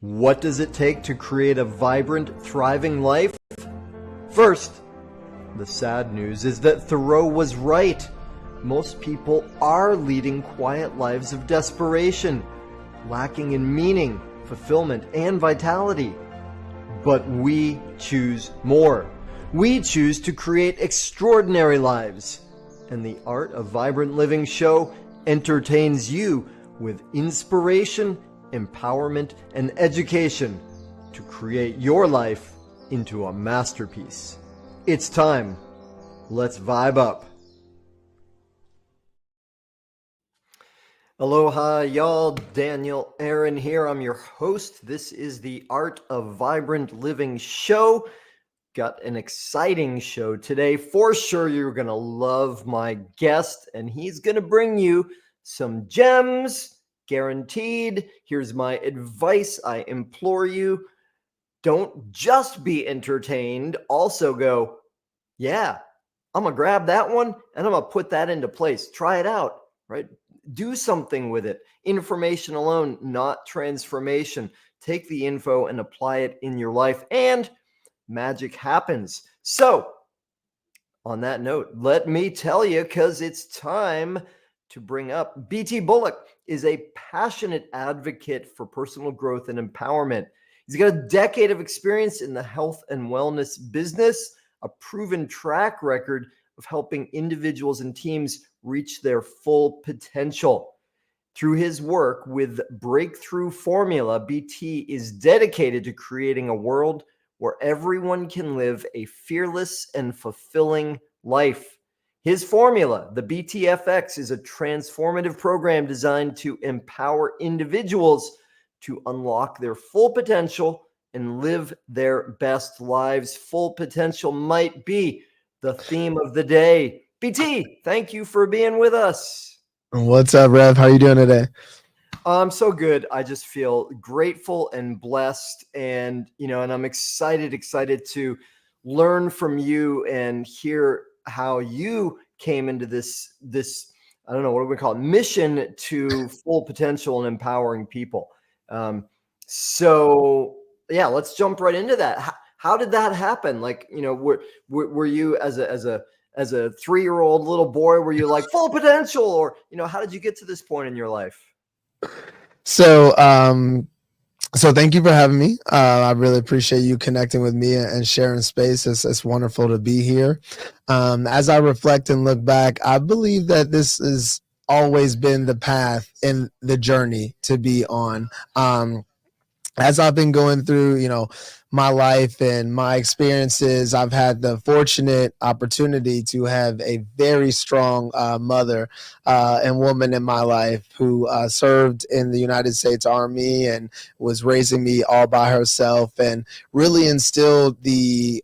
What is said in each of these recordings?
What does it take to create a vibrant, thriving life? First, the sad news is that Thoreau was right. Most people are leading quiet lives of desperation, lacking in meaning, fulfillment, and vitality. But we choose more. We choose to create extraordinary lives. And the Art of Vibrant Living show entertains you with inspiration, empowerment, and education to create your life into a masterpiece. It's time. Let's vibe up. Aloha, y'all. Daniel Aaron here. I'm your host. This is the Art of Vibrant Living show. Got an exciting show today. For sure, you're going to love my guest, and he's going to bring you some gems, guaranteed. Here's my advice. I implore you, don't just be entertained. Also go, yeah, I'm going to grab that one, and I'm going to put that into place. Try it out, right? Do something with it. Information alone, not transformation. Take the info and apply it in your life, and magic happens. So, on that note, let me tell you, because it's time to bring up BT Bullock is a passionate advocate for personal growth and empowerment. He's got a decade of experience in the health and wellness business, a proven track record of helping individuals and teams reach their full potential. Through his work with Breakthrough Formula, BT is dedicated to creating a world where everyone can live a fearless and fulfilling life. His formula, the BTFX, is a transformative program designed to empower individuals to unlock their full potential and live their best lives. Full potential might be the theme of the day. BT, thank you for being with us. What's up, Rev? How are you doing today? I'm so good. I just feel grateful and blessed, and and I'm excited to learn from you and hear how you came into this I don't know, what do we call it, mission to full potential and empowering people. So yeah, let's jump right into that. How did that happen? Like, were you as a 3-year-old little boy, were you like full potential, or how did you get to this point in your life? So thank you for having me. I really appreciate you connecting with me and sharing space. It's wonderful to be here. As I reflect and look back, I believe that this has always been the path and the journey to be on. As I've been going through, my life and my experiences, I've had the fortunate opportunity to have a very strong mother and woman in my life who served in the United States Army and was raising me all by herself and really instilled the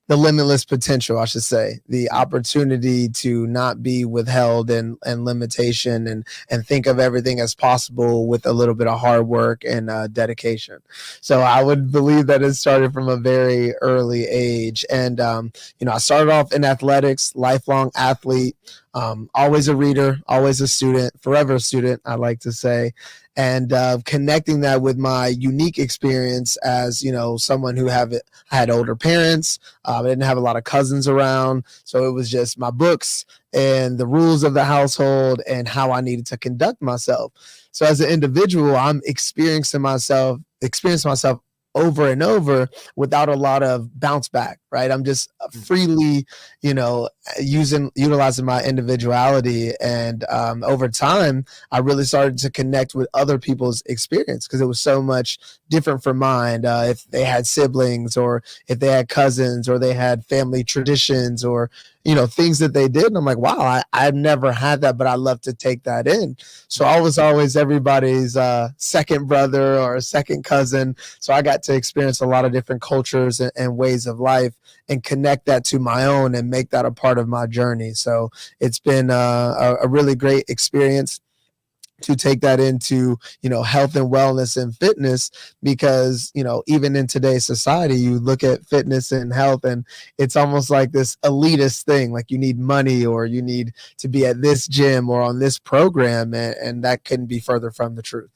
limitless potential, I should say, the opportunity to not be withheld and limitation and think of everything as possible with a little bit of hard work and dedication. So I would believe that it started from a very early age. And, I started off in athletics, lifelong athlete, always a reader, always a student, forever a student, I like to say. And connecting that with my unique experience as, someone who had older parents. I didn't have a lot of cousins around. So it was just my books and the rules of the household and how I needed to conduct myself. So as an individual, I'm experiencing myself over and over without a lot of bounce back, right? I'm just freely, utilizing my individuality. And over time, I really started to connect with other people's experience because it was so much different from mine. If they had siblings or if they had cousins or they had family traditions or, things that they did. And I'm like, wow, I've never had that, but I love to take that in. So I was always everybody's second brother or second cousin. So I got to experience a lot of different cultures and ways of life and connect that to my own and make that a part of my journey. So it's been a really great experience to take that into, health and wellness and fitness, because, even in today's society, you look at fitness and health and it's almost like this elitist thing, like you need money or you need to be at this gym or on this program. And that couldn't be further from the truth.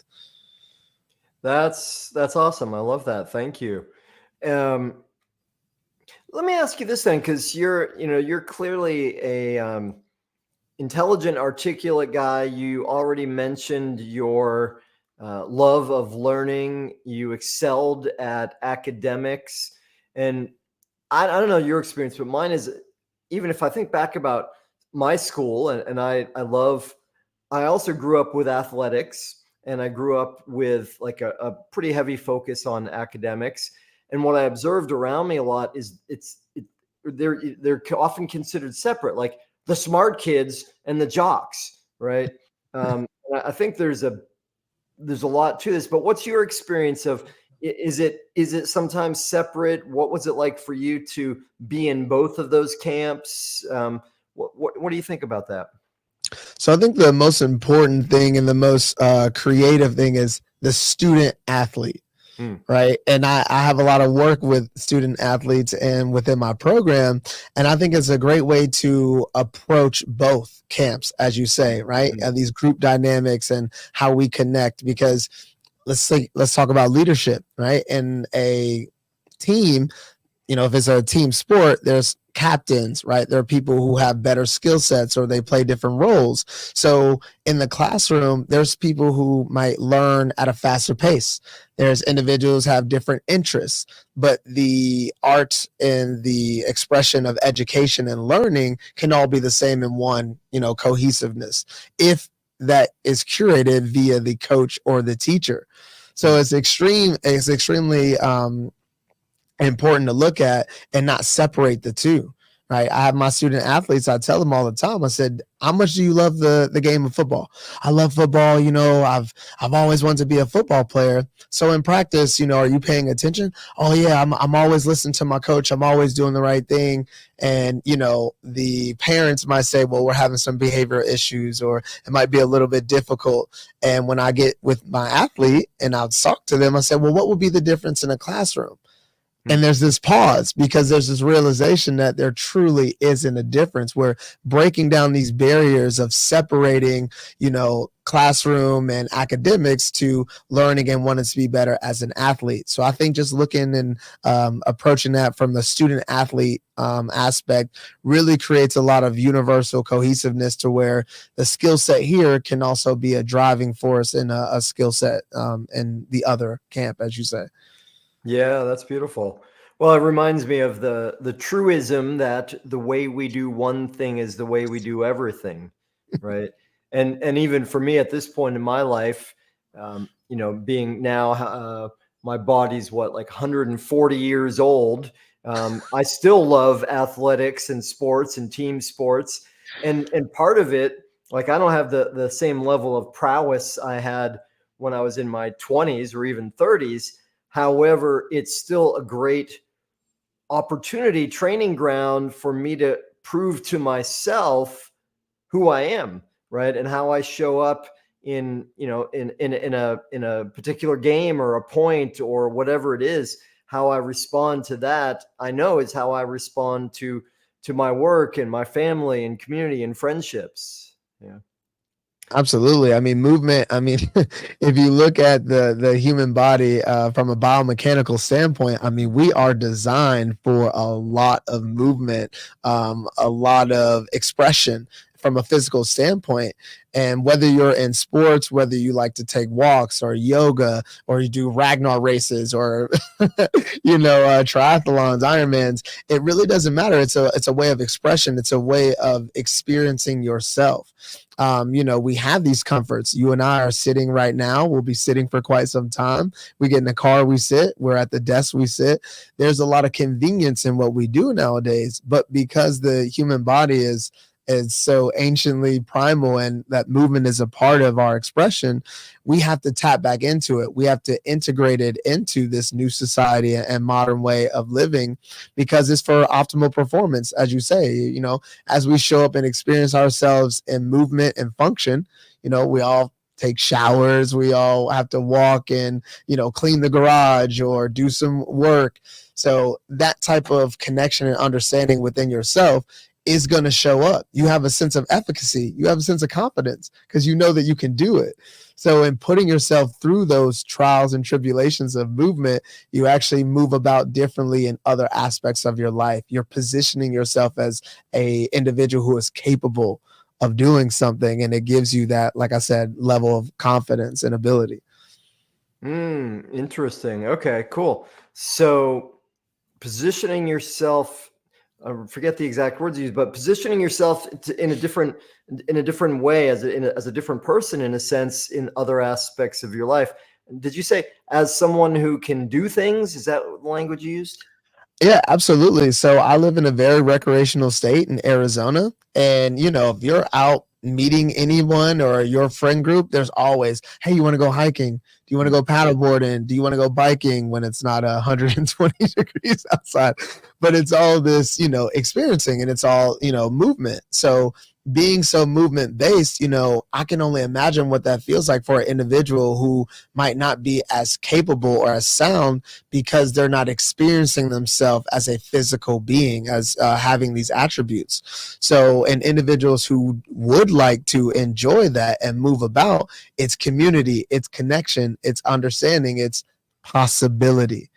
That's awesome. I love that. Thank you. Um, Let me ask you this then, because you're clearly a intelligent, articulate guy. You already mentioned your love of learning. You excelled at academics, and I don't know your experience, but mine is, even if I think back about my school, and I love, I also grew up with athletics, and I grew up with like a pretty heavy focus on academics. And what I observed around me a lot is they're often considered separate, like the smart kids and the jocks, right? And I think there's a lot to this, but what's your experience of, is it sometimes separate? What was it like for you to be in both of those camps? What do you think about that? So I think the most important thing and the most creative thing is the student athlete. Hmm. Right. And I have a lot of work with student athletes and within my program. And I think it's a great way to approach both camps, as you say, right? Mhm. And these group dynamics and how we connect, because let's talk about leadership, right? In a team, if it's a team sport, there's captains, right? There are people who have better skill sets or they play different roles. So in the classroom, there's people who might learn at a faster pace. There's individuals have different interests, but the art and the expression of education and learning can all be the same in one, cohesiveness, if that is curated via the coach or the teacher. So it's extremely important to look at and not separate the two. Right. I have my student athletes. I tell them all the time. I said, how much do you love the game of football? I love football. I've always wanted to be a football player. So in practice, are you paying attention? Oh yeah, I'm always listening to my coach. I'm always doing the right thing. And the parents might say, well, we're having some behavioral issues, or it might be a little bit difficult. And when I get with my athlete and I'll talk to them, I say, well, what would be the difference in a classroom? And there's this pause because there's this realization that there truly isn't a difference. We're breaking down these barriers of separating, classroom and academics to learning and wanting to be better as an athlete. So I think just looking and approaching that from the student athlete aspect really creates a lot of universal cohesiveness to where the skill set here can also be a driving force in a skill set in the other camp, as you say. Yeah, that's beautiful. Well, it reminds me of the truism that the way we do one thing is the way we do everything, right? And even for me at this point in my life, being now my body's what, like 140 years old. I still love athletics and sports and team sports, and part of it, like I don't have the same level of prowess I had when I was in my 20s or even 30s. However, it's still a great opportunity, training ground for me to prove to myself who I am, right? And how I show up in a particular game or a point or whatever it is. How I respond to that, I know, is how I respond to my work and my family and community and friendships. Yeah. Absolutely. I mean, movement. I mean, if you look at the human body from a biomechanical standpoint, I mean, we are designed for a lot of movement, a lot of expression from a physical standpoint. And whether you're in sports, whether you like to take walks or yoga, or you do Ragnar races, or triathlons, Ironmans, it really doesn't matter. It's a way of expression. It's a way of experiencing yourself. We have these comforts. You and I are sitting right now. We'll be sitting for quite some time. We get in the car, we sit. We're at the desk, we sit. There's a lot of convenience in what we do nowadays, but because the human body is so anciently primal and that movement is a part of our expression, we have to tap back into it. We have to integrate it into this new society and modern way of living, because it's for optimal performance. As you say, as we show up and experience ourselves in movement and function, we all take showers, we all have to walk and clean the garage or do some work. So that type of connection and understanding within yourself is going to show up. You have a sense of efficacy. You have a sense of confidence because you know that you can do it. So in putting yourself through those trials and tribulations of movement, you actually move about differently in other aspects of your life. You're positioning yourself as a individual who is capable of doing something, and it gives you that, like I said, level of confidence and ability. Interesting. Okay, cool. So positioning yourself, I forget the exact words you use, but positioning yourself in a different way as a different person, in a sense, in other aspects of your life. Did you say as someone who can do things? Is that the language you used? Yeah, absolutely. So I live in a very recreational state in Arizona. And, if you're out meeting anyone or your friend group, there's always, hey, you want to go hiking? Do you want to go paddleboarding? Do you want to go biking when it's not 120 degrees outside? But it's all this, experiencing, and it's all, movement. So being so movement based, I can only imagine what that feels like for an individual who might not be as capable or as sound because they're not experiencing themselves as a physical being, as having these attributes. So in individuals who would like to enjoy that and move about, it's community, it's connection, it's understanding, it's possibility.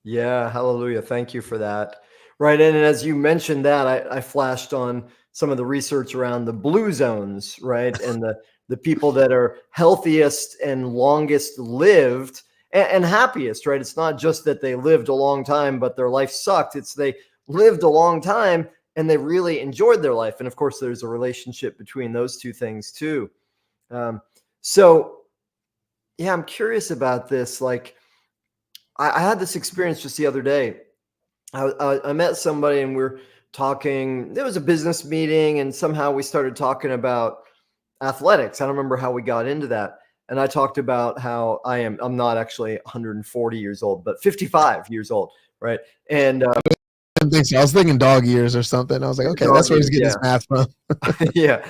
Yeah, hallelujah. Thank you for that. Right. And as you mentioned that, I flashed on some of the research around the blue zones, right? And the people that are healthiest and longest lived and happiest, right? It's not just that they lived a long time, but their life sucked. It's they lived a long time and they really enjoyed their life. And of course, there's a relationship between those two things too. Um, so, yeah, I'm curious about this. Like, I had this experience just the other day. I met somebody and we're talking. There was a business meeting, and somehow we started talking about athletics. I don't remember how we got into that. And I talked about how I'm not actually 140 years old, but 55 years old, right? And I didn't think so. I was thinking dog years or something. I was like, okay, dog that's where he's years, getting his yeah. math from. Yeah.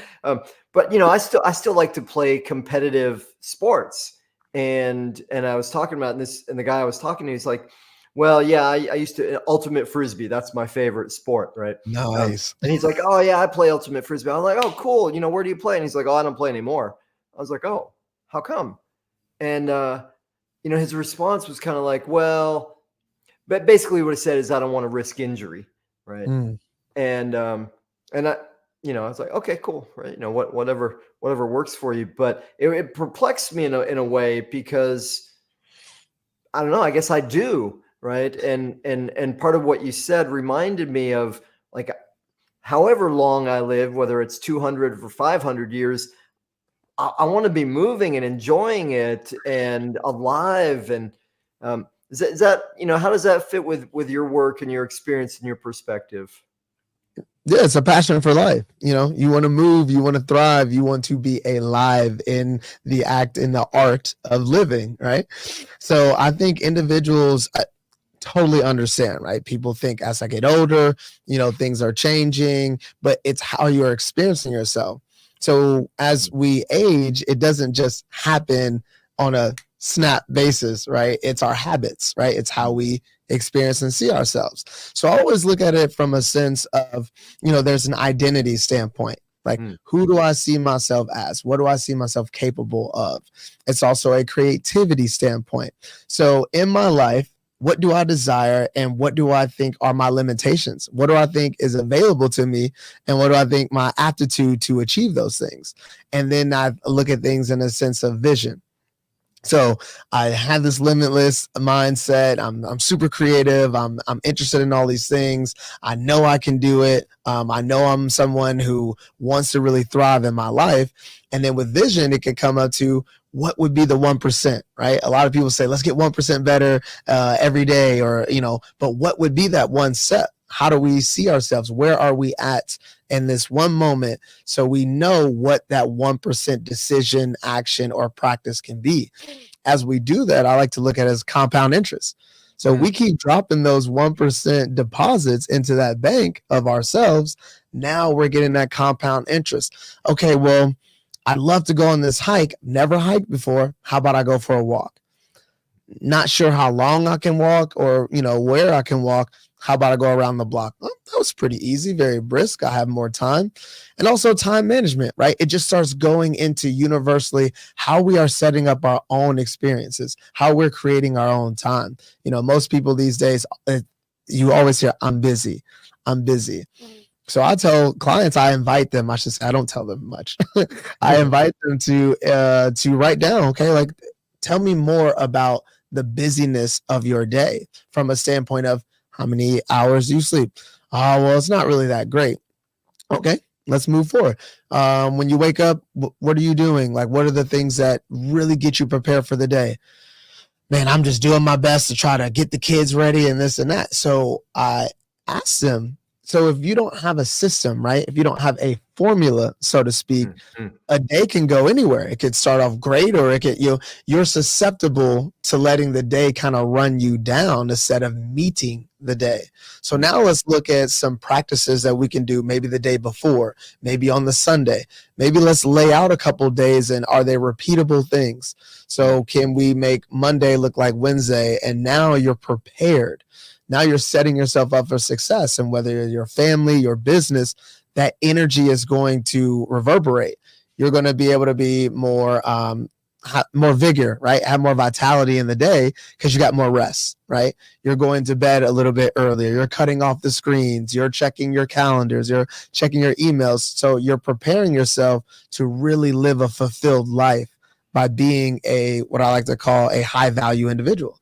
But I still like to play competitive sports. And I was talking about this, and the guy I was talking to, he's like, well, yeah, I used to ultimate frisbee. That's my favorite sport, right? Nice. And he's like, oh yeah, I play ultimate frisbee. I'm like, oh cool. Where do you play? And he's like, oh, I don't play anymore. I was like, oh, how come? And his response was kind of like, well, but basically what he said is, I don't want to risk injury, right? Mm. And I was like, okay, cool, right? Whatever works for you. But it perplexed me in a way, because I don't know, I guess I do, right? And part of what you said reminded me of, like, however long I live, whether it's 200 or 500 years, I want to be moving and enjoying it and alive. And is that how does that fit with your work and your experience and your perspective? Yeah, it's a passion for life. You want to move, you want to thrive, you want to be alive in the act, in the art of living, right? So I think individuals totally understand, right? People think as I get older, things are changing, but it's how you're experiencing yourself. So as we age, it doesn't just happen on a snap basis, right? It's our habits, right? It's how we experience and see ourselves. So I always look at it from a sense of, there's an identity standpoint. Like, who do I see myself as? What do I see myself capable of? It's also a creativity standpoint. So in my life, what do I desire and what do I think are my limitations? What do I think is available to me? And what do I think my aptitude to achieve those things? And then I look at things in a sense of vision. So I had this limitless mindset. I'm super creative. I'm interested in all these things. I know I can do it. I know I'm someone who wants to really thrive in my life. And then with vision, it can come up to what would be the 1%, right? A lot of people say, let's get 1% better every day, or, but what would be that one step? How do we see ourselves? Where are we at in this one moment, so we know what that 1% decision, action, or practice can be? As we do that, I like to look at it as compound interest. So we keep dropping those 1% deposits into that bank of ourselves. Now we're getting that compound interest. Okay, well, I'd love to go on this hike. Never hiked before. How about I go for a walk? Not sure how long I can walk or, where I can walk. How about I go around the block? Oh, that was pretty easy, very brisk. I have more time. And also time management, right? It just starts going into universally how we are setting up our own experiences, how we're creating our own time. Most people these days, you always hear, I'm busy. I'm busy. So I tell clients, I invite them, I should say, I don't tell them much. I invite them to write down, okay, like tell me more about the busyness of your day from a standpoint of how many hours do you sleep? Oh, well, it's not really that great. Okay, let's move forward. When you wake up, what are you doing? Like, what are the things that really get you prepared for the day? Man, I'm just doing my best to try to get the kids ready and this and that. So I asked them, so if you don't have a system, right? If you don't have a formula, so to speak, Mhm. a day can go anywhere. It could start off great, or it could you're susceptible to letting the day kind of run you down instead of meeting the day. So now let's look at some practices that we can do maybe the day before, maybe on the Sunday. Maybe let's lay out a couple days, and are they repeatable things? So can we make Monday look like Wednesday, and now you're prepared. Now you're setting yourself up for success, and whether your family, your business, that energy is going to reverberate. You're going to be able to be more vigor, right? Have more vitality in the day because you got more rest, right? You're going to bed a little bit earlier. You're cutting off the screens. You're checking your calendars. You're checking your emails. So you're preparing yourself to really live a fulfilled life by being what I like to call a high value individual.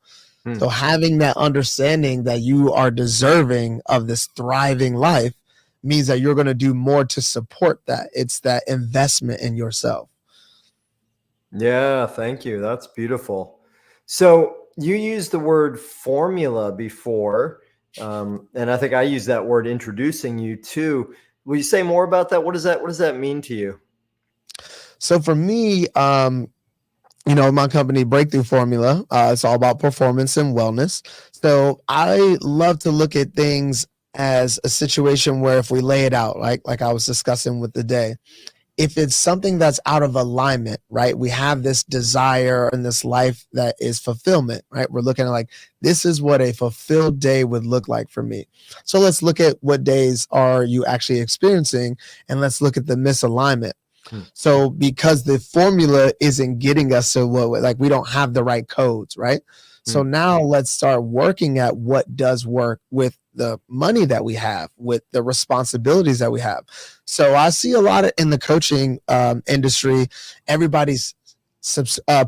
So having that understanding that you are deserving of this thriving life means that you're going to do more to support that. It's that investment in yourself. Yeah, thank you. That's beautiful. So you used the word formula before, and I think I used that word introducing you too. Will you say more about that? What does that mean to you? So for me, my company Breakthrough Formula, it's all about performance and wellness. So I love to look at things as a situation where if we lay it out, like I was discussing with the day, if it's something that's out of alignment, right? We have this desire and this life that is fulfillment, right? We're looking at like, this is what a fulfilled day would look like for me. So let's look at what days are you actually experiencing, and let's look at the misalignment. Hmm. So because the formula isn't getting us to what, like we don't have the right codes, right? So now let's start working at what does work with the money that we have, with the responsibilities that we have. So I see a lot of in the coaching industry, everybody's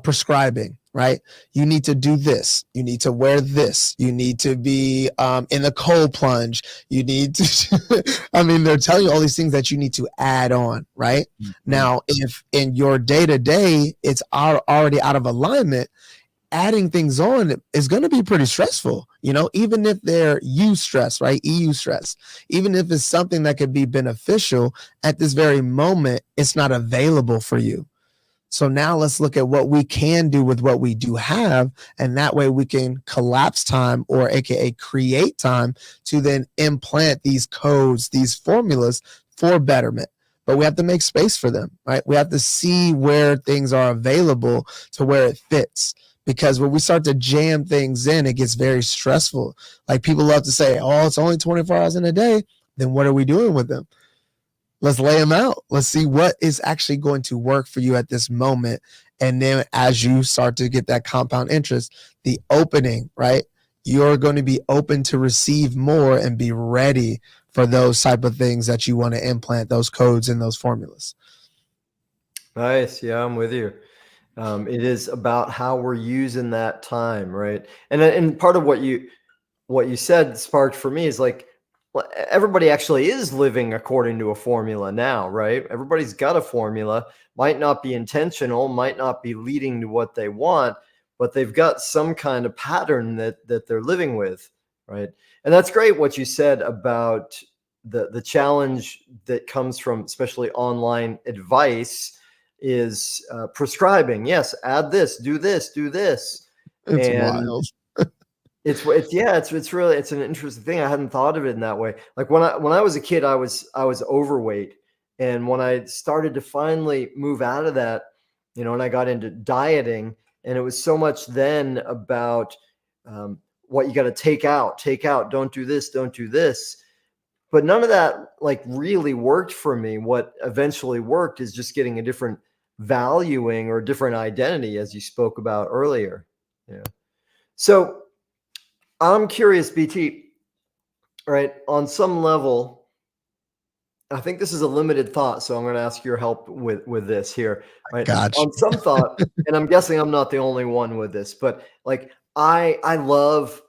prescribing, right? You need to do this. You need to wear this. You need to be in the cold plunge. You need to, I mean, they're telling you all these things that you need to add on, right? Now, if in your day to day, it's already out of alignment, adding things on is going to be pretty stressful, even if they're stress, right? EU stress, even if it's something that could be beneficial at this very moment, it's not available for you. So now let's look at what we can do with what we do have. And that way we can collapse time, or AKA create time, to then implant these codes, these formulas for betterment. But we have to make space for them, right? We have to see where things are available to where it fits. Because when we start to jam things in, it gets very stressful. Like people love to say, oh, it's only 24 hours in a day. Then what are we doing with them? Let's lay them out. Let's see what is actually going to work for you at this moment. And then as you start to get that compound interest, the opening, right? You're going to be open to receive more and be ready for those type of things that you want to implant, those codes and those formulas. Nice. Yeah, I'm with you. It is about how we're using that time, right? And part of what you said sparked for me is like, well, everybody actually is living according to a formula now, right? Everybody's got a formula, might not be intentional, might not be leading to what they want, but they've got some kind of pattern that they're living with, right? And that's great what you said about the challenge that comes from especially online advice is prescribing. Yes, add this, do this, do this. It's And wild. it's really it's an interesting thing. I hadn't thought of it in that way. Like when I was a kid, I was overweight, and when I started to finally move out of that, and I got into dieting, and it was so much then about what you got to take out, don't do this. But none of that like really worked for me. What eventually worked is just getting a different valuing or different identity, as you spoke about earlier. Yeah. So I'm curious, BT, right? On some level, I think this is a limited thought, so I'm going to ask your help with this here, right? Gotcha. On some thought, and I'm guessing I'm not the only one with this, but like I love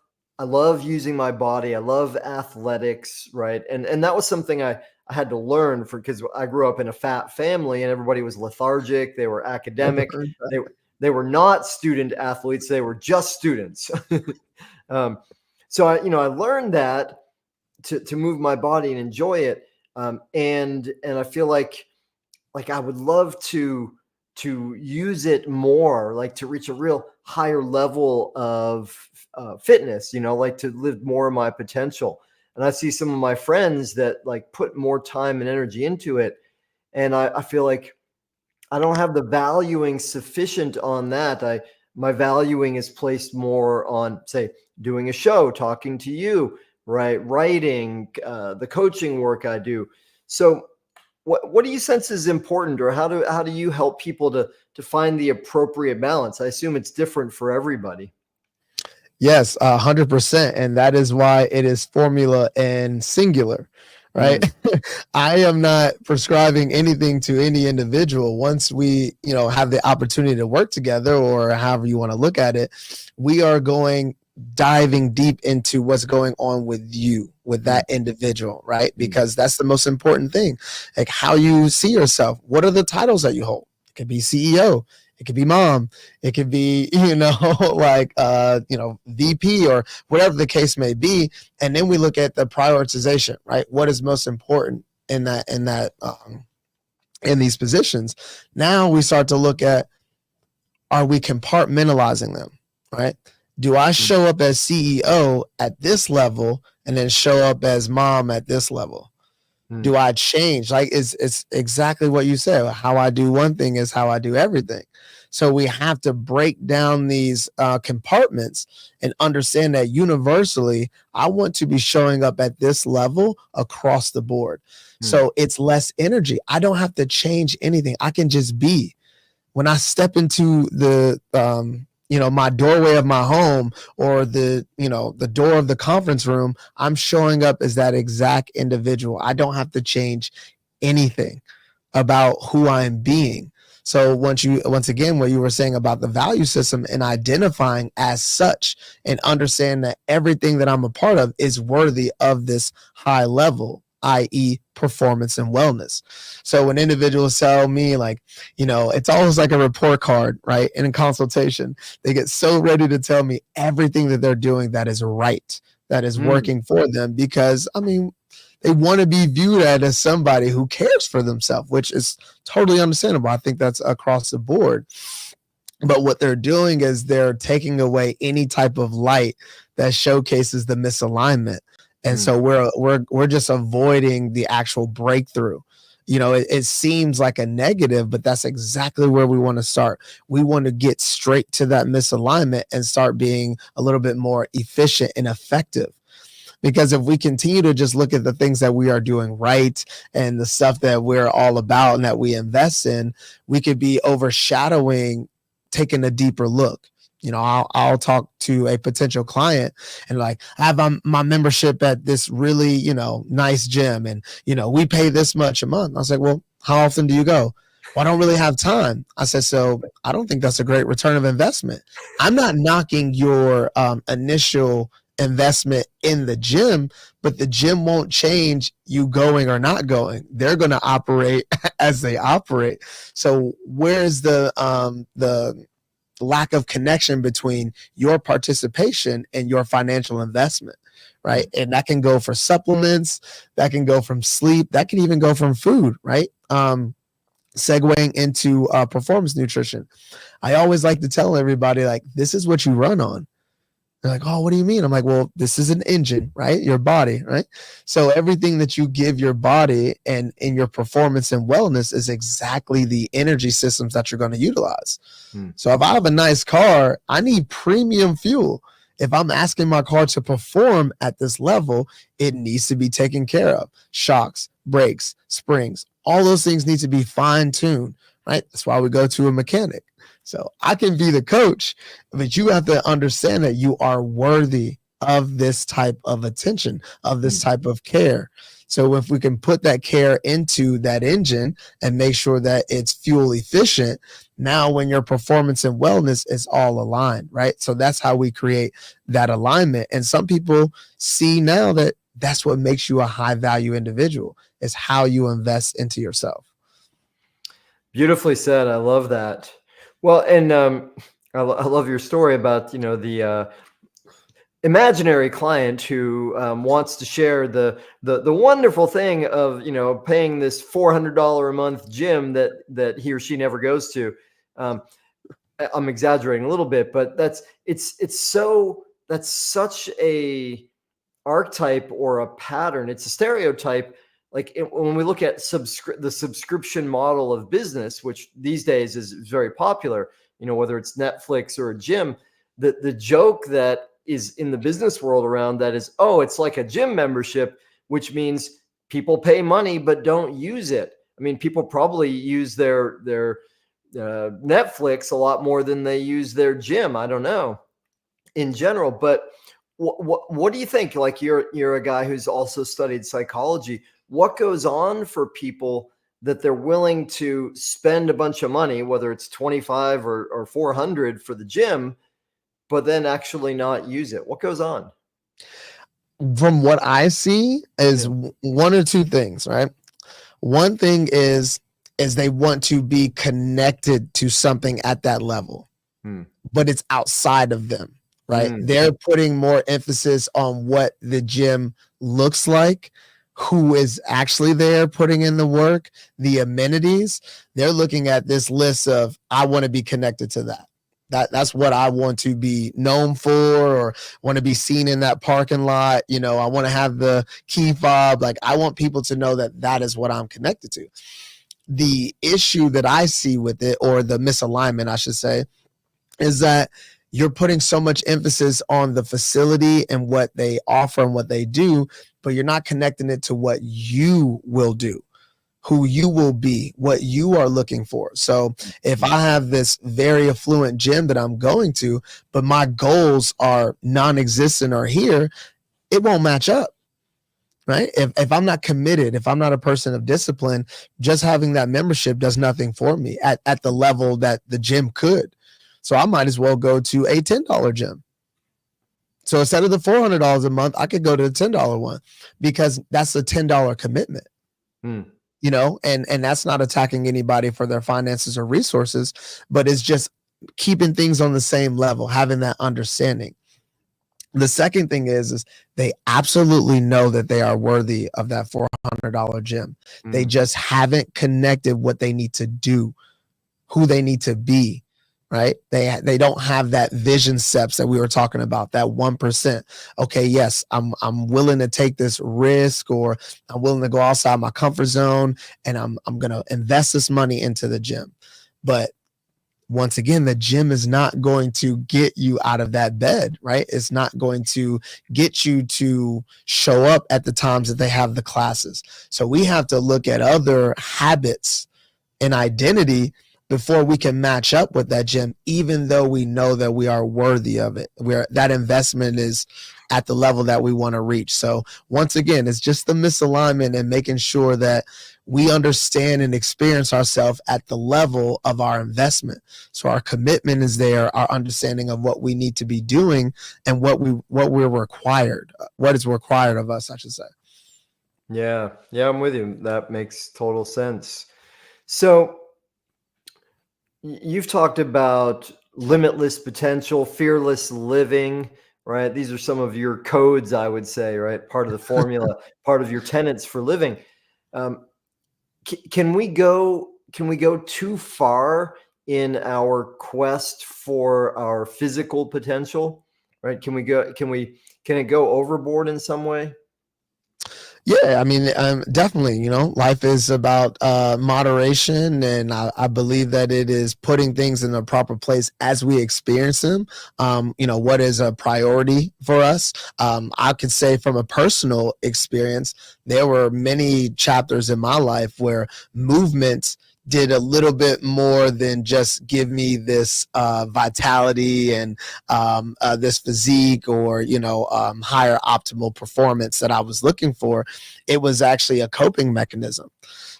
using my body. I love athletics, right? And that was something I had to learn because I grew up in a fat family and everybody was lethargic. They were academic. They were not student athletes. They were just students. So I learned that to move my body and enjoy it. And I feel like I would love to use it more, like to reach a real higher level of fitness, like to live more of my potential. And I see some of my friends that like put more time and energy into it. And I feel like I don't have the valuing sufficient on that. My valuing is placed more on, say, doing a show, talking to you, right? Writing, the coaching work I do. So what do you sense is important, or how do you help people to find the appropriate balance? I assume it's different for everybody. Yes, 100%. And that is why it is formula and singular, right? I am not prescribing anything to any individual. Once we, have the opportunity to work together, or however you want to look at it, we are diving deep into what's going on with you, with that individual, right? Because that's the most important thing. Like how you see yourself. What are the titles that you hold? It could be CEO. It could be mom. It could be, VP or whatever the case may be. And then we look at the prioritization, right? What is most important in these positions? Now we start to look at, are we compartmentalizing them, right? Do I show up as CEO at this level and then show up as mom at this level? Do I change? Like it's exactly what you said. How I do one thing is how I do everything. So we have to break down these compartments and understand that universally, I want to be showing up at this level across the board. So it's less energy. I don't have to change anything. I can just be. When I step into the my doorway of my home, or the door of the conference room, I'm showing up as that exact individual. I don't have to change anything about who I'm being. So once again, what you were saying about the value system and identifying as such, and understand that everything that I'm a part of is worthy of this high level, i.e. performance and wellness. So when individuals tell me, like, it's almost like a report card, right? In a consultation, they get so ready to tell me everything that they're doing that is right, that is working for them, because they want to be viewed at as somebody who cares for themselves, which is totally understandable. I think that's across the board. But what they're doing is they're taking away any type of light that showcases the misalignment. And so we're just avoiding the actual breakthrough. It seems like a negative, but that's exactly where we want to start. We want to get straight to that misalignment and start being a little bit more efficient and effective. Because if we continue to just look at the things that we are doing right and the stuff that we're all about and that we invest in, we could be overshadowing taking a deeper look. I'll talk to a potential client and like, I have my membership at this really, nice gym, and, we pay this much a month. I was like, well, how often do you go? Well, I don't really have time. I said, so I don't think that's a great return of investment. I'm not knocking your initial investment in the gym, but the gym won't change you going or not going. They're going to operate as they operate. So where's the lack of connection between your participation and your financial investment, right? And that can go for supplements, that can go from sleep, that can even go from food, right? Segueing into performance nutrition. I always like to tell everybody, like, this is what you run on. They're like, oh, what do you mean? I'm like, well, this is an engine, right? Your body, right? So everything that you give your body and in your performance and wellness is exactly the energy systems that you're going to utilize. So if I have a nice car, I need premium fuel. If I'm asking my car to perform at this level, it needs to be taken care of. Shocks, brakes, springs, all those things need to be fine tuned, right? That's why we go to a mechanic. So I can be the coach, but you have to understand that you are worthy of this type of attention, of this type of care. So if we can put that care into that engine and make sure that it's fuel efficient, now when your performance and wellness is all aligned, right? So that's how we create that alignment. And some people see now that that's what makes you a high value individual, is how you invest into yourself. Beautifully said. I love that. Well, and I love your story about, the imaginary client who wants to share the wonderful thing of, paying this $400 a month gym that he or she never goes to. I'm exaggerating a little bit, but that's such a archetype or a pattern. It's a stereotype. Like when we look at the subscription model of business, which these days is very popular, whether it's Netflix or a gym, the joke that is in the business world around that is, oh, it's like a gym membership, which means people pay money but don't use it. I mean, people probably use their Netflix a lot more than they use their gym. I don't know in general, but what do you think? Like you're a guy who's also studied psychology. What goes on for people that they're willing to spend a bunch of money, whether it's 25 or 400 for the gym, but then actually not use it? What goes on? From what I see is one or two things, right? One thing is they want to be connected to something at that level, but it's outside of them, right? They're putting more emphasis on what the gym looks like, who is actually there putting in the work, the amenities. They're looking at this list of, I want to be connected to that. That's what I want to be known for, or want to be seen in that parking lot. I want to have the key fob. Like, I want people to know that that is what I'm connected to. The issue that I see with it, or the misalignment, I should say, is that you're putting so much emphasis on the facility and what they offer and what they do, but you're not connecting it to what you will do, who you will be, what you are looking for. So if I have this very affluent gym that I'm going to, but my goals are non-existent or here, it won't match up. Right? If I'm not committed, if I'm not a person of discipline, just having that membership does nothing for me at the level that the gym could. So I might as well go to a $10 gym. So instead of the $400 a month, I could go to the $10 one, because that's a $10 commitment. And that's not attacking anybody for their finances or resources, but it's just keeping things on the same level, having that understanding. The second thing is they absolutely know that they are worthy of that $400 gym. They just haven't connected what they need to do, who they need to be, right? They don't have that vision steps that we were talking about, that 1%. Okay, yes, I'm willing to take this risk, or I'm willing to go outside my comfort zone, and I'm going to invest this money into the gym. But once again, the gym is not going to get you out of that bed, right? It's not going to get you to show up at the times that they have the classes. So we have to look at other habits and identity before we can match up with that gym, even though we know that we are worthy of it. That investment is at the level that we want to reach. So once again, it's just the misalignment and making sure that we understand and experience ourselves at the level of our investment. So our commitment is there, our understanding of what we need to be doing, and what we're required, what is required of us, I should say. Yeah, I'm with you. That makes total sense. So you've talked about limitless potential, fearless living, right? These are some of your codes, I would say, right? Part of the formula, part of your tenets for living. Can we go too far in our quest for our physical potential, right? Can it go overboard in some way? Yeah, I mean, definitely, life is about moderation, and I believe that it is putting things in the proper place as we experience them. What is a priority for us? I could say from a personal experience, there were many chapters in my life where movement did a little bit more than just give me this vitality and this physique or higher optimal performance that I was looking for. It was actually a coping mechanism.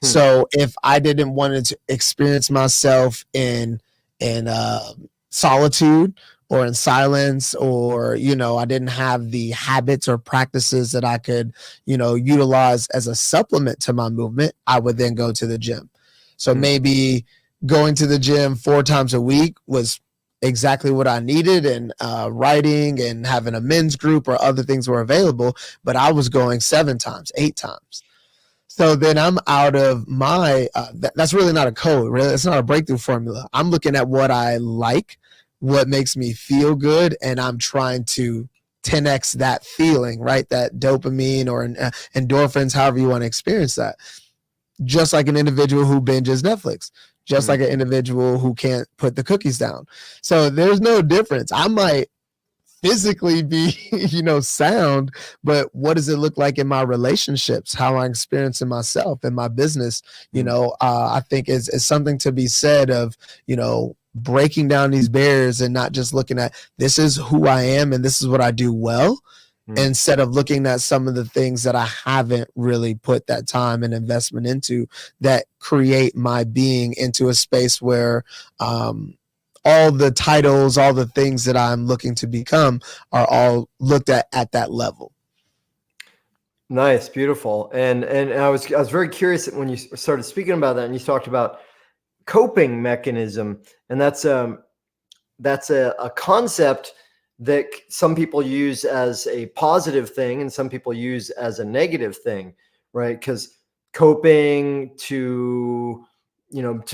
Hmm. So if I didn't want to experience myself in solitude or in silence, or I didn't have the habits or practices that I could utilize as a supplement to my movement, I would then go to the gym. So Hmm. maybe going to the gym 4 times a week was exactly what I needed, and writing and having a men's group or other things were available, but I was going 7 times, 8 times. So then I'm out of my, that's really not a code, really. It's not a breakthrough formula. I'm looking at what I like, what makes me feel good, and I'm trying to 10x that feeling, right? That dopamine or endorphins, however you want to experience that. Just like an individual who binges Netflix, just Hmm. like an individual who can't put the cookies down. So there's no difference. I might physically be sound, but what does it look like in my relationships, how I'm experiencing myself in my business? Hmm. I think is something to be said of breaking down these barriers and not just looking at this is who I am and this is what I do well, Hmm. instead of looking at some of the things that I haven't really put that time and investment into that create my being into a space where all the titles, all the things that I'm looking to become are all looked at that level. Nice, beautiful. And I was very curious when you started speaking about that, and you talked about coping mechanism, and that's a concept that some people use as a positive thing and some people use as a negative thing, right? Because coping to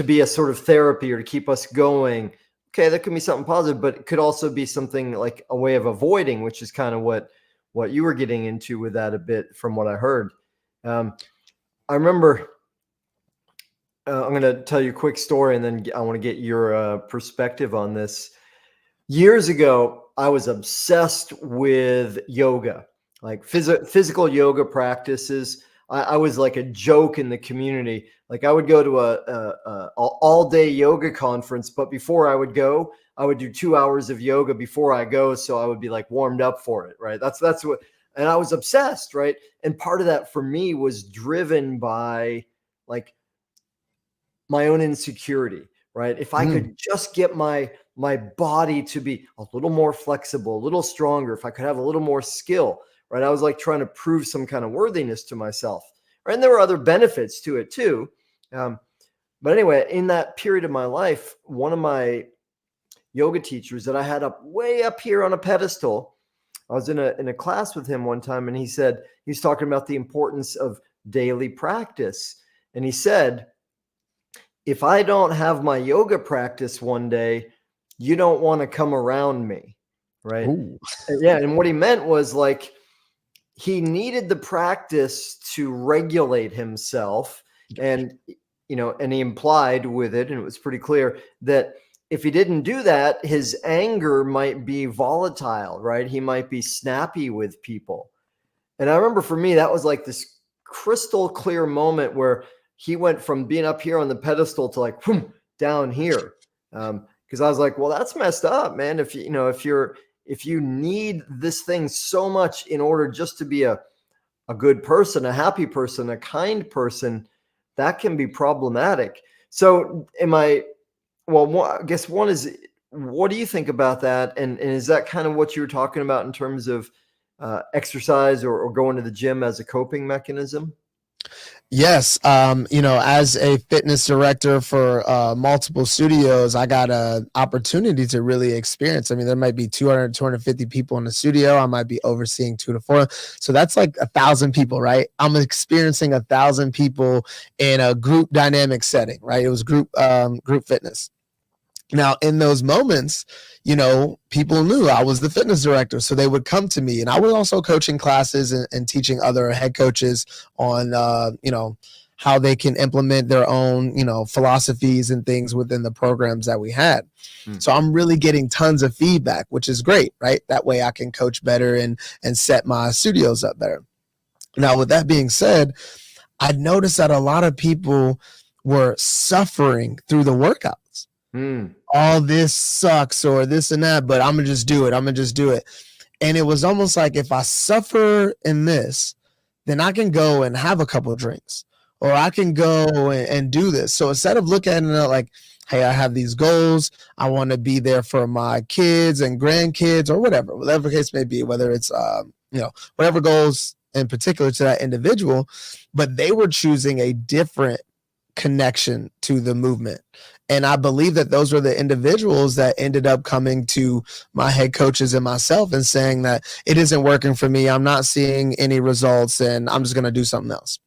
be a sort of therapy or to keep us going, okay, that could be something positive, but it could also be something like a way of avoiding, which is kind of what you were getting into with that a bit from what I heard. um, I remember, I'm going to tell you a quick story and then I want to get your perspective on this. Years ago, I was obsessed with yoga, like physical yoga practices. I was like a joke in the community. Like I would go to a all day yoga conference, but before I would go, I would do 2 hours of yoga before I go, so I would be like warmed up for it. Right? That's what, and I was obsessed. Right? And part of that for me was driven by like my own insecurity, right? If I Mm. could just get my body to be a little more flexible, a little stronger, if I could have a little more skill, right? I was like trying to prove some kind of worthiness to myself, right? And there were other benefits to it too. Um, but anyway, in that period of my life, one of my yoga teachers that I had up way up here on a pedestal, I was in a class with him one time, and he said he's talking about the importance of daily practice, and he said, if I don't have my yoga practice one day, you don't want to come around me. Right. Ooh. Yeah. And what he meant was like he needed the practice to regulate himself. And, and he implied with it, and it was pretty clear that if he didn't do that, his anger might be volatile, right? He might be snappy with people. And I remember for me, that was like this crystal clear moment where he went from being up here on the pedestal to like whoom, down here. Because I was like, well, that's messed up, man. If if you need this thing so much in order just to be a good person, a happy person, a kind person, that can be problematic. So am I, well, I guess one is, what do you think about that? And is that kind of what you were talking about in terms of exercise or going to the gym as a coping mechanism? Yes, as a fitness director for multiple studios, I got an opportunity to really experience. I mean, there might be 200, 250 people in the studio. I might be overseeing 2 to 4. So that's like 1,000 people, right? I'm experiencing 1,000 people in a group dynamic setting, right? It was group fitness. Now, in those moments, people knew I was the fitness director, so they would come to me, and I was also coaching classes and teaching other head coaches on, how they can implement their own, philosophies and things within the programs that we had. So I'm really getting tons of feedback, which is great, right? That way I can coach better and set my studios up better. Now, with that being said, I noticed that a lot of people were suffering through the workouts. All this sucks or this and that, but I'm going to just do it. I'm going to just do it. And it was almost like if I suffer in this, then I can go and have a couple of drinks, or I can go and do this. So instead of looking at it like, hey, I have these goals, I want to be there for my kids and grandkids or whatever the case may be, whether it's, whatever goals in particular to that individual, but they were choosing a different connection to the movement. And I believe that those were the individuals that ended up coming to my head coaches and myself and saying that it isn't working for me. I'm not seeing any results and I'm just going to do something else.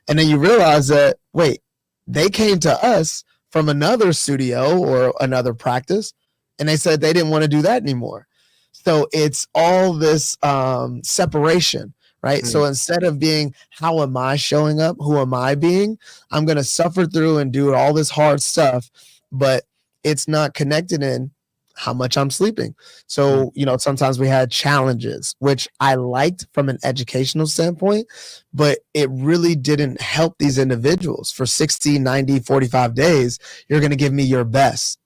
And then you realize that, wait, they came to us from another studio or another practice and they said they didn't want to do that anymore. So it's all this separation. Right. So instead of being, how am I showing up? Who am I being? I'm going to suffer through and do all this hard stuff, but it's not connected in how much I'm sleeping. So, sometimes we had challenges, which I liked from an educational standpoint, but it really didn't help these individuals for 60, 90, 45 days. You're going to give me your best,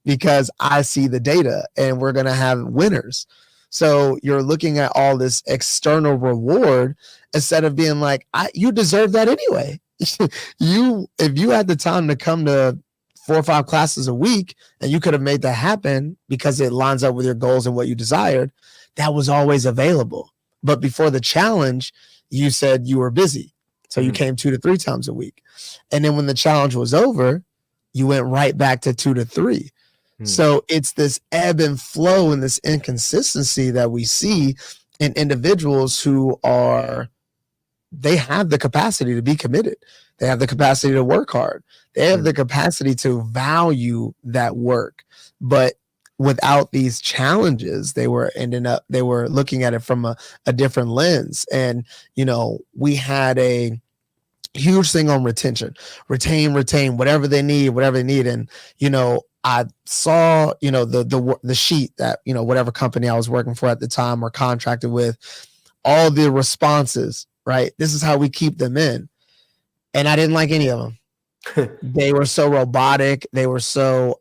because I see the data and we're going to have winners. So you're looking at all this external reward instead of being like, you deserve that anyway. If you had the time to come to 4 or 5 classes a week and you could have made that happen because it lines up with your goals and what you desired, that was always available. But before the challenge, you said you were busy. So you came 2 to 3 times a week. And then when the challenge was over, you went right back to 2 to 3. So it's this ebb and flow and this inconsistency that we see in individuals who they have the capacity to be committed. They have the capacity to work hard. They have the capacity to value that work. But without these challenges, they were looking at it from a different lens. And, we had a huge thing on retention, retain, whatever they need. And, I saw, the sheet that, whatever company I was working for at the time or contracted with, all the responses, right? This is how we keep them in. And I didn't like any of them. They were so robotic. They were so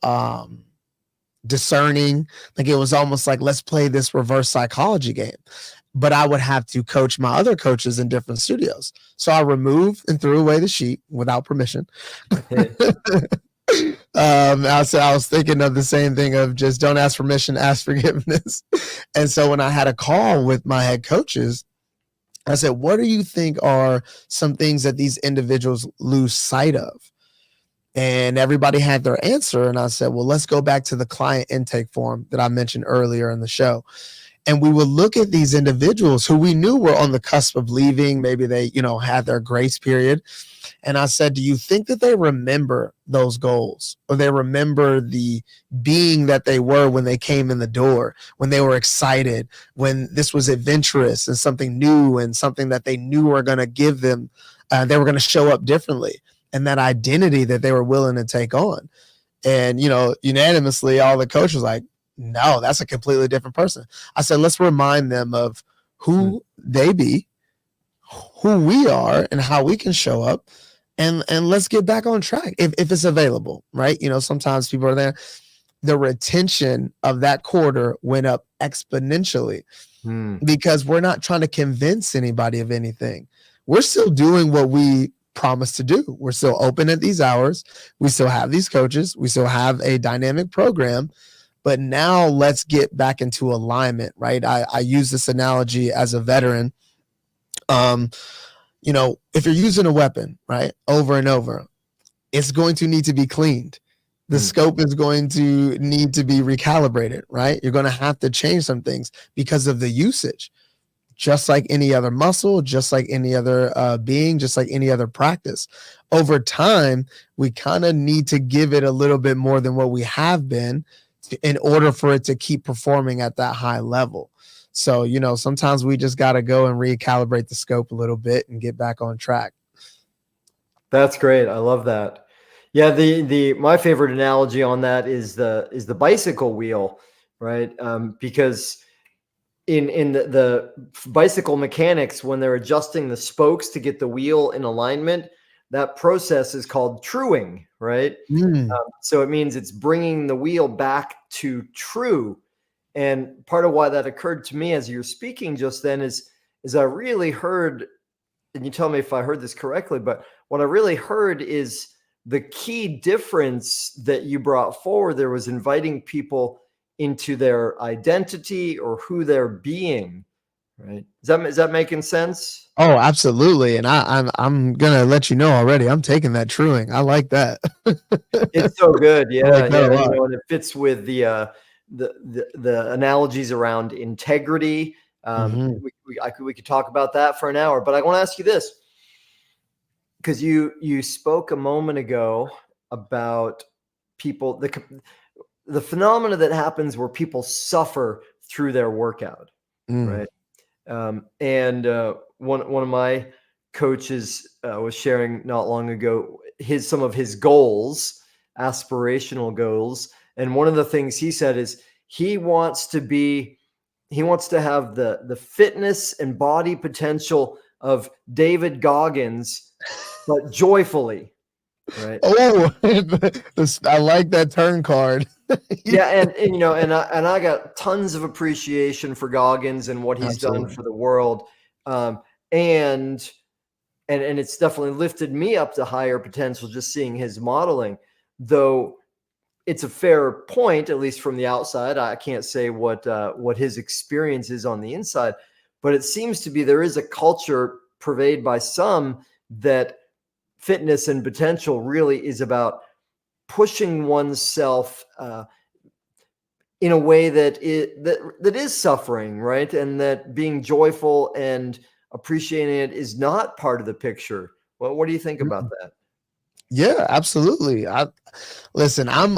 discerning. Like it was almost like, let's play this reverse psychology game. But I would have to coach my other coaches in different studios. So I removed and threw away the sheet without permission. I was thinking of the same thing of just don't ask permission, ask forgiveness. And so when I had a call with my head coaches, I said, what do you think are some things that these individuals lose sight of? And everybody had their answer. And I said, well, let's go back to the client intake form that I mentioned earlier in the show. And we would look at these individuals who we knew were on the cusp of leaving. Maybe they, had their grace period. And I said, do you think that they remember those goals, or they remember the being that they were when they came in the door, when they were excited, when this was adventurous and something new and something that they knew were going to give them, they were going to show up differently, and that identity that they were willing to take on? And, unanimously, all the coaches were like, no, that's a completely different person. I said, let's remind them of who they be, who we are, and how we can show up, and let's get back on track if it's available, right? Sometimes people are there. The retention of that quarter went up exponentially because we're not trying to convince anybody of anything. We're still doing what we promised to do. We're still open at these hours. We still have these coaches. We still have a dynamic program. But now let's get back into alignment, right? I use this analogy as a veteran. If you're using a weapon, right, over and over, it's going to need to be cleaned. The scope is going to need to be recalibrated, right? You're going to have to change some things because of the usage. just like any other muscle, just like any other being, just like any other practice. Over time, we kind of need to give it a little bit more than what we have been in order for it to keep performing at that high level. So, sometimes we just got to go and recalibrate the scope a little bit and get back on track. That's great. I love that. Yeah, the my favorite analogy on that is the bicycle wheel, right? Because in the bicycle mechanics, when they're adjusting the spokes to get the wheel in alignment, that process is called truing, right? So it means it's bringing the wheel back to true. And part of why that occurred to me as you're speaking just then is I really heard, and you tell me if I heard this correctly, but what I really heard is the key difference that you brought forward there was inviting people into their identity or who they're being, right? Is that making sense? Oh, absolutely. And I'm gonna let you know already. I'm taking that truing. I like that. It's so good. I Yeah, like that yeah. a lot. And it fits with the analogies around integrity. Mhm. We could talk about that for an hour, but I want to ask you this, because you spoke a moment ago about people, the phenomena that happens where people suffer through their workout, Mm. right? And one of my coaches was sharing not long ago some of his goals, aspirational goals, and one of the things he said is he wants to have the fitness and body potential of David Goggins, but joyfully, right? Oh, I like that turn card. Yeah, and I got tons of appreciation for Goggins and what he's done Absolutely. for the world, um, and and it's definitely lifted me up to higher potential just seeing his modeling. Though it's a fair point, at least from the outside. I can't say what his experience is on the inside, but it seems to be there is a culture pervaded by some that fitness and potential really is about pushing oneself in a way that is suffering, right? And that being joyful and appreciating it is not part of the picture. Well, what do you think about that? Yeah, absolutely. Listen, I'm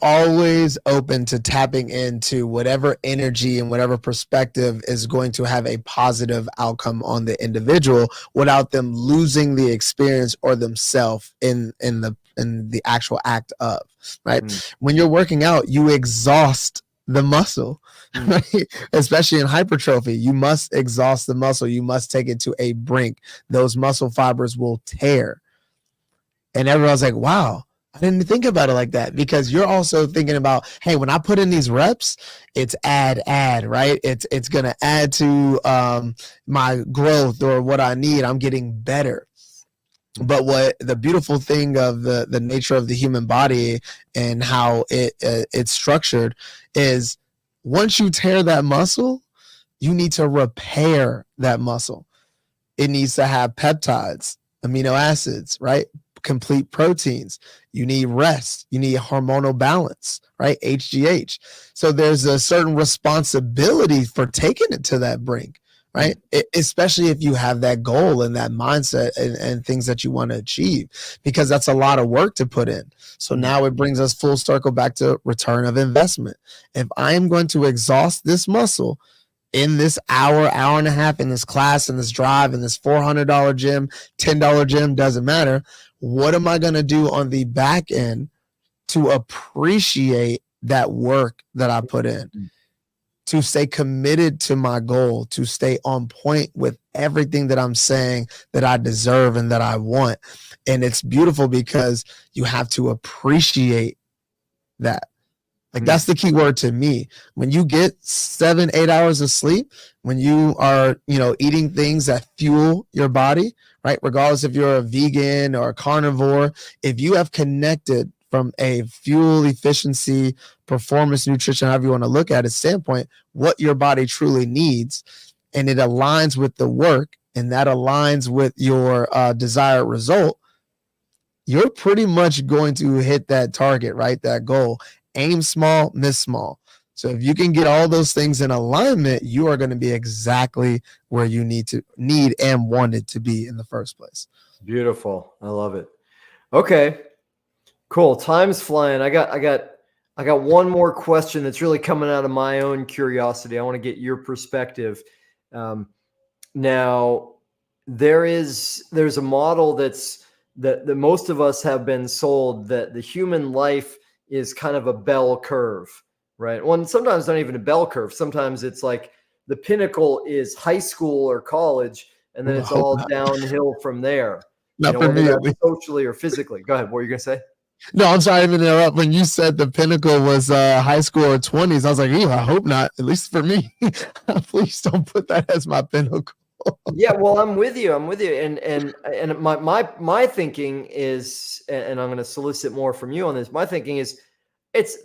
always open to tapping into whatever energy and whatever perspective is going to have a positive outcome on the individual without them losing the experience or themselves in the actual act of, right? When you're working out, you exhaust the muscle, right? Especially in hypertrophy, you must exhaust the muscle. You must take it to a brink. Those muscle fibers will tear. And everyone's like, wow, I didn't think about it like that, because you're also thinking about, hey, when I put in these reps, it's add, right? It's going to add to my growth or what I need. I'm getting better. But what the beautiful thing of the nature of the human body and how it's structured is, once you tear that muscle, you need to repair that muscle. It needs to have peptides, amino acids, right? Complete proteins. You need rest. You need hormonal balance, right? HGH. So there's a certain responsibility for taking it to that brink, right? Especially if you have that goal and that mindset and things that you want to achieve, because that's a lot of work to put in. So now it brings us full circle back to return of investment. If I am going to exhaust this muscle in this hour and a half, in this class, in this drive, in this $400 gym, $10 gym, doesn't matter. What am I going to do on the back end to appreciate that work that I put in, to stay committed to my goal, to stay on point with everything that I'm saying that I deserve and that I want? And it's beautiful because you have to appreciate that. Like, that's the key word to me. When you get 7-8 hours of sleep, when you are, eating things that fuel your body, right? Regardless if you're a vegan or a carnivore, if you have connected from a fuel efficiency, performance, nutrition, however you want to look at it standpoint, what your body truly needs, and it aligns with the work, and that aligns with your desired result, you're pretty much going to hit that target, right? That goal. Aim small, miss small. So if you can get all those things in alignment, you are going to be exactly where you need and wanted to be in the first place. Beautiful. I love it. Okay. Cool. Time's flying. I got one more question that's really coming out of my own curiosity. I want to get your perspective. Now, there's a model that most of us have been sold, that the human life is kind of a bell curve, right? Well, sometimes not even a bell curve. Sometimes it's like the pinnacle is high school or college, and then Ooh, I it's hope all not. downhill from there. Not for Whether me, at that's least. socially or physically. Go ahead. What were you gonna say? No, I'm sorry to interrupt. When you said the pinnacle was high school or 20s, I was like, I hope not, at least for me. Please don't put that as my pinnacle. Yeah, well, I'm with you. And my thinking is, and I'm going to solicit more from you on this. My thinking is,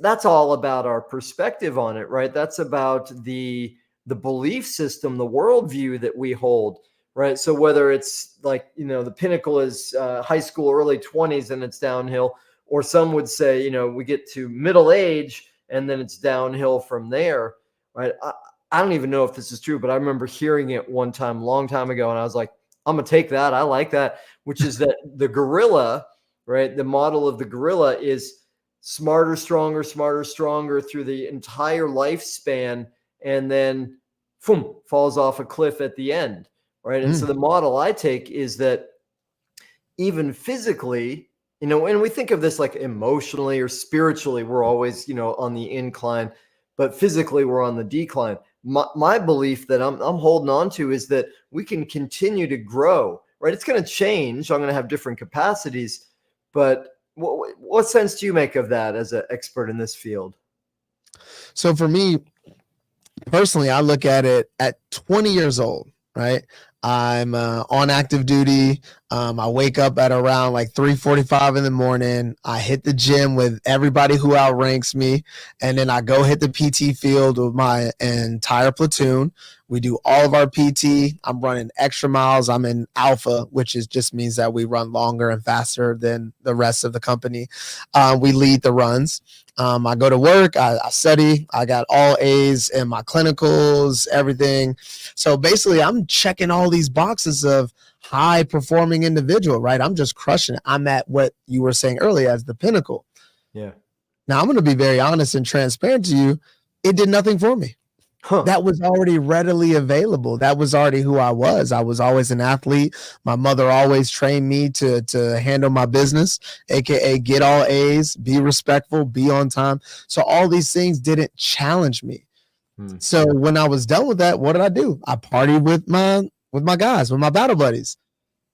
that's all about our perspective on it, right? That's about the belief system, the worldview that we hold, right? So whether it's like, the pinnacle is high school, early 20s, and it's downhill, or some would say, we get to middle age and then it's downhill from there, right? I don't even know if this is true, but I remember hearing it one time, long time ago, and I was like, I'm gonna take that. I like that, which is that the gorilla, right? The model of the gorilla is smarter, stronger through the entire lifespan, and then boom, falls off a cliff at the end, right? And so the model I take is that even physically, and we think of this like emotionally or spiritually, we're always, on the incline, but physically we're on the decline. My belief that I'm holding on to is that we can continue to grow, right? It's going to change. I'm going to have different capacities, but what sense do you make of that as an expert in this field? So for me personally, I look at it at 20 years old, right? I'm on active duty. I wake up at around like 3:45 in the morning. I hit the gym with everybody who outranks me, and then I go hit the PT field with my entire platoon. We do all of our PT. I'm running extra miles. I'm in alpha, which just means that we run longer and faster than the rest of the company. We lead the runs. I go to work, I study, I got all A's in my clinicals, everything. So basically, I'm checking all these boxes of high performing individual, right? I'm just crushing it. I'm at what you were saying earlier as the pinnacle. Yeah. Now, I'm going to be very honest and transparent to you. It did nothing for me. That was already readily available. That was already who I was. I was always an athlete. My mother always trained me to handle my business, aka get all A's, be respectful, be on time. So all these things didn't challenge me. So when I was done with that, what did I do? I partied with my guys, with my battle buddies.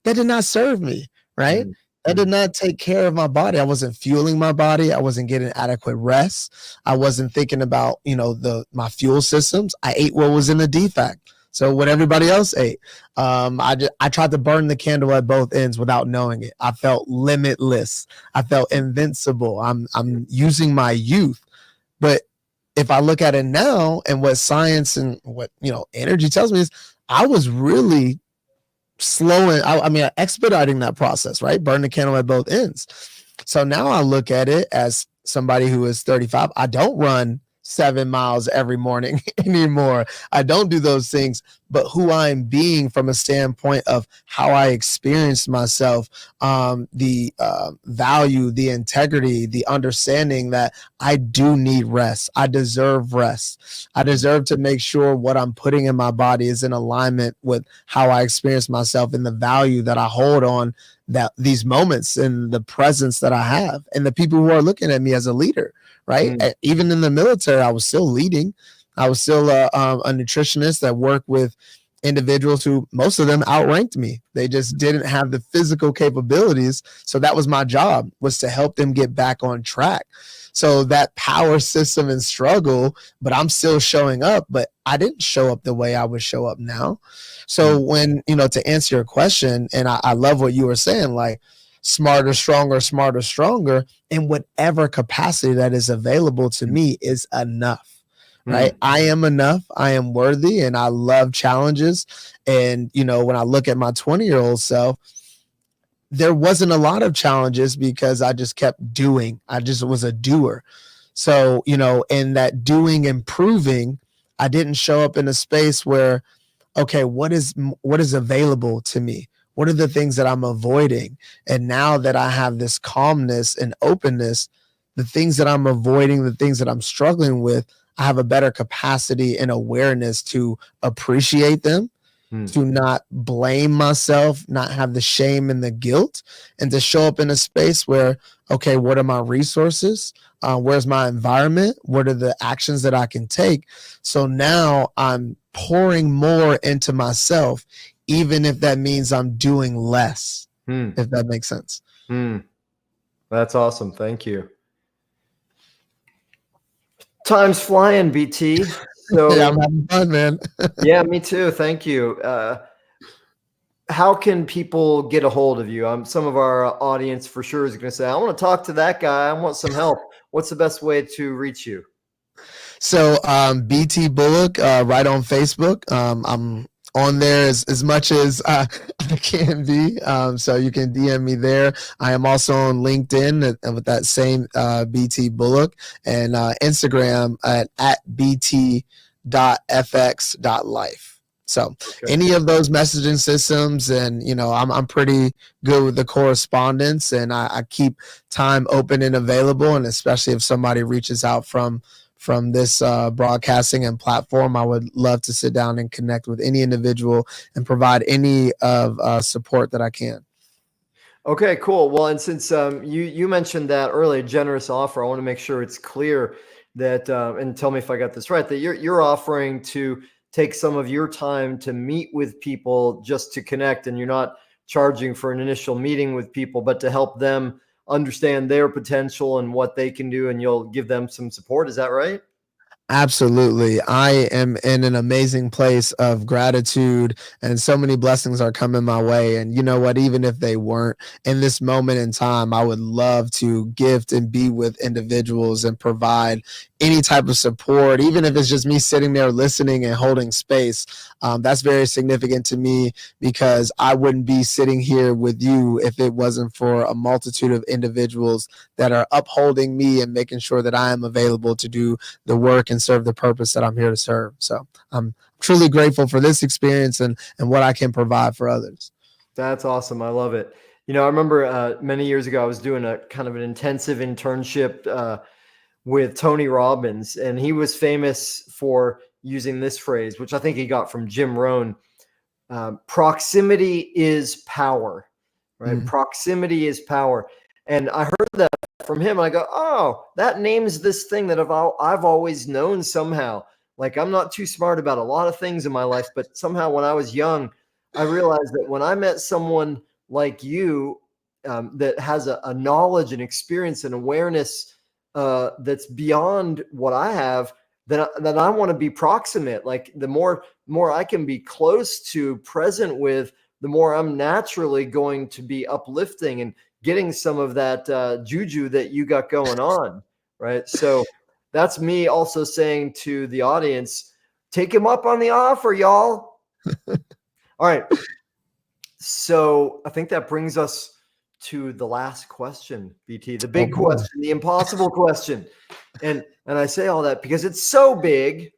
That did not serve me, right? That did not take care of my body. I wasn't fueling my body. I wasn't getting adequate rest. I wasn't thinking about, my fuel systems. I ate what was in the defect. So what everybody else ate. I tried to burn the candle at both ends without knowing it. I felt limitless. I felt invincible. I'm using my youth. But if I look at it now and what science and what, energy tells me is I was really expediting that process, right? Burn the candle at both ends. So now I look at it as somebody who is 35. I don't run 7 miles every morning anymore. I don't do those things, but who I'm being from a standpoint of how I experience myself, the value, the integrity, the understanding that I do need rest. I deserve rest. I deserve to make sure what I'm putting in my body is in alignment with how I experience myself and the value that I hold on that these moments and the presence that I have and the people who are looking at me as a leader. Right. Even in the military, I was still leading. I was still a nutritionist that worked with individuals who most of them outranked me. They just didn't have the physical capabilities. So that was my job, was to help them get back on track. So that power system and struggle, but I'm still showing up, but I didn't show up the way I would show up now. So when, to answer your question, and I love what you were saying, like, smarter, stronger in whatever capacity that is available to me is enough, right? I am enough. I am worthy, and I love challenges. And, when I look at my 20-year-old self, there wasn't a lot of challenges because I just kept doing. I just was a doer. So, in that doing and proving, I didn't show up in a space where, okay, what is available to me? What are the things that I'm avoiding? And now that I have this calmness and openness, the things that I'm avoiding, the things that I'm struggling with, I have a better capacity and awareness to appreciate them, to not blame myself, not have the shame and the guilt, and to show up in a space where, okay, what are my resources? Where's my environment? What are the actions that I can take? So now I'm pouring more into myself, even if that means I'm doing less, if that makes sense. That's awesome. Thank you. Time's flying, BT. So yeah, I'm having fun, man. yeah, me too. Thank you. How can people get a hold of you? Some of our audience for sure is going to say, I want to talk to that guy. I want some help. What's the best way to reach you? So BT Bullock, right on Facebook. I'm on there as much as I can be. So you can DM me there. I am also on LinkedIn with that same BT Bullock, and Instagram at BT.FX.life. So any of those messaging systems, and I'm pretty good with the correspondence, and I keep time open and available, and especially if somebody reaches out from this broadcasting and platform, I would love to sit down and connect with any individual and provide any of support that I can. Okay, cool. Well, and since you mentioned that earlier, generous offer, I want to make sure it's clear that, and tell me if I got this right, that you're offering to take some of your time to meet with people just to connect, and you're not charging for an initial meeting with people, but to help them understand their potential and what they can do, and you'll give them some support. Is that right? Absolutely. I am in an amazing place of gratitude, and so many blessings are coming my way. And you know what? Even if they weren't, in this moment in time, I would love to gift and be with individuals and provide any type of support, even if it's just me sitting there listening and holding space. That's very significant to me, because I wouldn't be sitting here with you if it wasn't for a multitude of individuals that are upholding me and making sure that I am available to do the work and serve the purpose that I'm here to serve. So I'm truly grateful for this experience and what I can provide for others. That's awesome. I love it. I remember many years ago, I was doing a kind of an intensive internship with Tony Robbins, and he was famous for using this phrase, which I think he got from Jim Rohn. Proximity is power, right? Proximity is power. And I heard that from him. I go, oh, that names this thing that I've always known somehow. Like, I'm not too smart about a lot of things in my life, but somehow when I was young, I realized that when I met someone like you, that has a knowledge and experience and awareness that's beyond what I have, then I want to be proximate. Like, the more I can be close to, present with, the more I'm naturally going to be uplifting and getting some of that juju that you got going on, right? So that's me also saying to the audience, take him up on the offer, y'all. All right. So I think that brings us to the last question, BT, the big question, the impossible question. And I say all that because it's so big.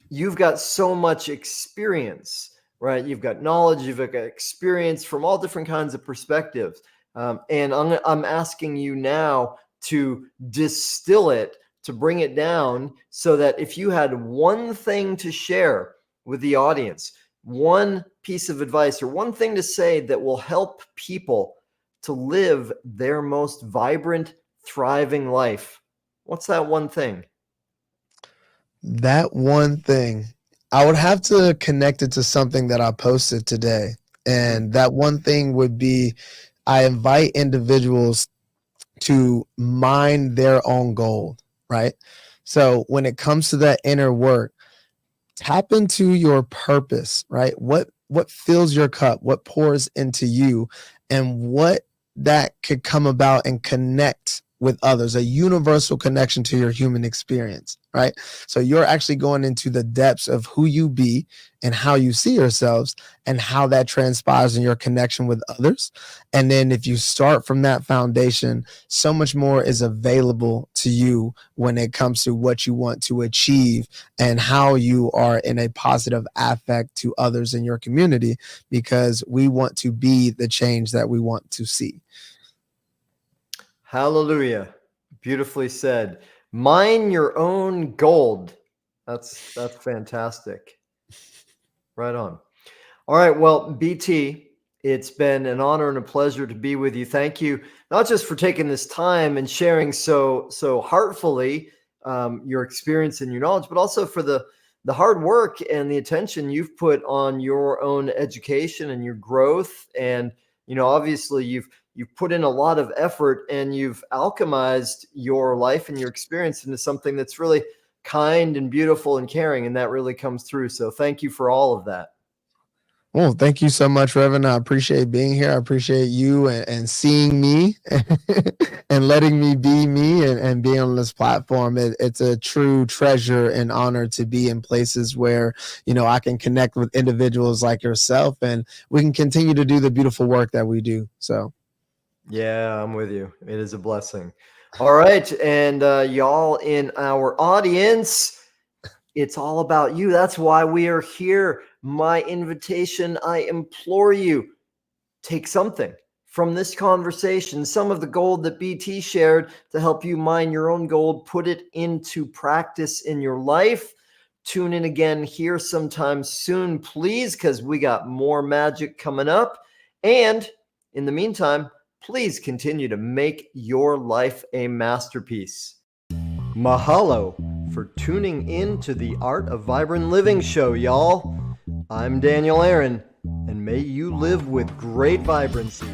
You've got so much experience, right? You've got knowledge, you've got experience from all different kinds of perspectives. And I'm asking you now to distill it, to bring it down, so that if you had one thing to share with the audience, one piece of advice or one thing to say that will help people to live their most vibrant, thriving life, what's that one thing? That one thing, I would have to connect it to something that I posted today. And that one thing would be, I invite individuals to mine their own gold, right? So when it comes to that inner work, tap into your purpose, right? What fills your cup, what pours into you, and what that could come about and connect with others, a universal connection to your human experience, right? So you're actually going into the depths of who you be and how you see yourselves and how that transpires in your connection with others. And then if you start from that foundation, so much more is available to you when it comes to what you want to achieve and how you are in a positive affect to others in your community, because we want to be the change that we want to see. Hallelujah. Beautifully said. Mine your own gold. That's fantastic. Right on. All right. Well, BT, it's been an honor and a pleasure to be with you. Thank you, not just for taking this time and sharing so heartfully your experience and your knowledge, but also for the hard work and the attention you've put on your own education and your growth. And obviously, you've put in a lot of effort and you've alchemized your life and your experience into something that's really kind and beautiful and caring, and that really comes through. So thank you for all of that. Well, thank you so much, Reverend. I appreciate being here. I appreciate you and seeing me and letting me be me and being on this platform. It's a true treasure and honor to be in places where, I can connect with individuals like yourself and we can continue to do the beautiful work that we do. So, yeah, I'm with you. It is a blessing. All right. And y'all in our audience, it's all about you. That's why we are here. My invitation, I implore you, take something from this conversation, some of the gold that BT shared to help you mine your own gold, put it into practice in your life. Tune in again here sometime soon, please, because we got more magic coming up. And in the meantime, please continue to make your life a masterpiece. Mahalo for tuning in to the Art of Vibrant Living show, y'all. I'm Daniel Aaron, and may you live with great vibrancy.